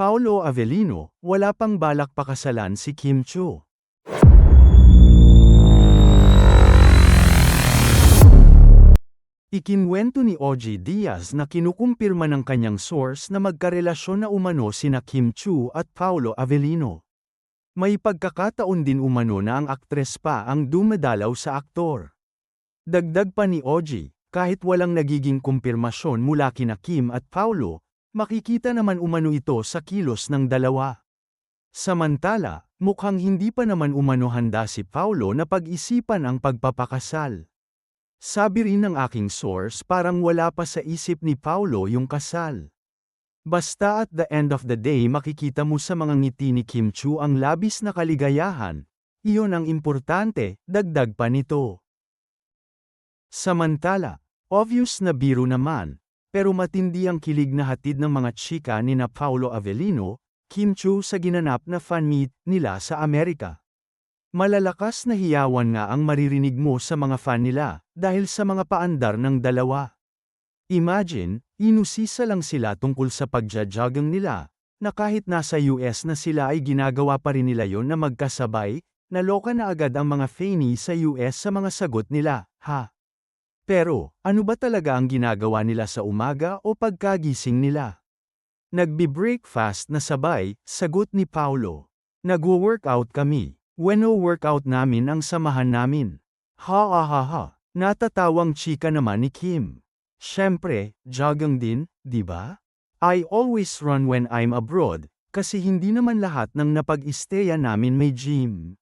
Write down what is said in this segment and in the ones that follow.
Paolo Avellino, wala pang balak pakasalan si Kim Chiu. Ikinwento ni OG Diaz na kinukumpirma ng kanyang source na magkarelasyon na umano sina Kim Chiu at Paolo Avellino. May pagkakataon din umano na ang aktres pa ang dumadalaw sa aktor. Dagdag pa ni OG, kahit walang nagiging kumpirmasyon mula kina Kim at Paolo, makikita naman umano ito sa kilos ng dalawa. Samantala, mukhang hindi pa naman umano handa si Paolo na pag-isipan ang pagpapakasal. Sabi rin ng aking source parang wala pa sa isip ni Paolo yung kasal. Basta at the end of the day makikita mo sa mga ngiti ni Kim Chiu ang labis na kaligayahan, iyon ang importante, dagdag pa nito. Samantala, obvious na biro naman, pero matindi ang kilig na hatid ng mga chika nina Paolo Avellino, Kim Chiu sa ginanap na fan meet nila sa Amerika. Malalakas na hiyawan nga ang maririnig mo sa mga fan nila, dahil sa mga paandar ng dalawa. Imagine, inusisa lang sila tungkol sa pagja-jogging nila, na kahit nasa US na sila ay ginagawa pa rin nila yon na magkasabay, naloka na agad ang mga fanny sa US sa mga sagot nila, ha? Pero, ano ba talaga ang ginagawa nila sa umaga o pagkagising nila? Nagbi-breakfast na sabay, sagot ni Paolo. Nagwo-workout kami. Weno workout namin ang samahan namin. Ha ha ha ha. Natatawang chika naman ni Kim. Syempre, jogging din, di ba? I always run when I'm abroad, kasi hindi naman lahat ng napag-isteya namin may gym.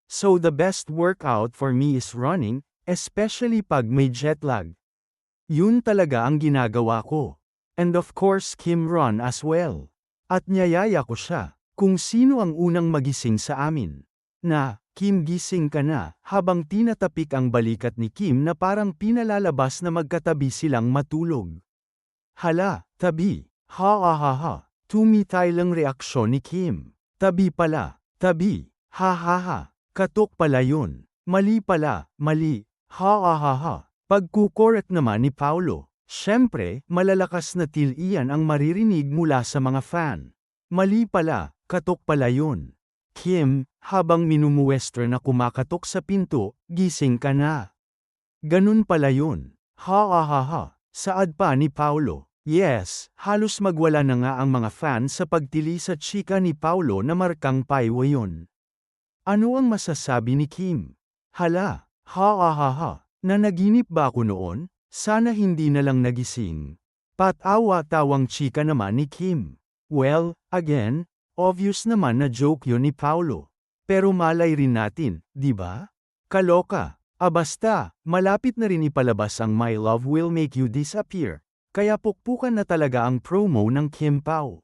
So the best workout for me is running, especially pag may jet lag. Yun talaga ang ginagawa ko. And of course Kim run as well. At niyayaya ko siya, kung sino ang unang magising sa amin. Na, Kim gising ka na, habang tinatapik ang balikat ni Kim na parang pinalalabas na magkatabi silang matulog. Hala, tabi, ha ha ha ha, tumitay lang reaksyon ni Kim. Tabi pala, tabi, ha ha ha, katok pala yun, mali pala, mali, ha ha ha ha. Pagkukorek naman ni Paolo, syempre, malalakas na tilian ang maririnig mula sa mga fan. Mali pala, katok pala yun. Kim, habang minumuwestro na kumakatok sa pinto, gising ka na. Ganun pala yun. Ha ha ha ha. Saad pa ni Paolo. Yes, halos magwala na nga ang mga fans sa pagtili sa chika ni Paolo na markang paywa yun. Ano ang masasabi ni Kim? Hala, ha ha ha ha. Nanaginip ba ako noon? Sana hindi na lang nagising. Patawa-tawang chika naman ni Kim. Well, again, obvious naman na joke yun ni Paolo. Pero malay rin natin, di ba? Kaloka. Basta, malapit na rin ipalabas ang My Love Will Make You Disappear. Kaya pukpukan na talaga ang promo ng Kim Pao.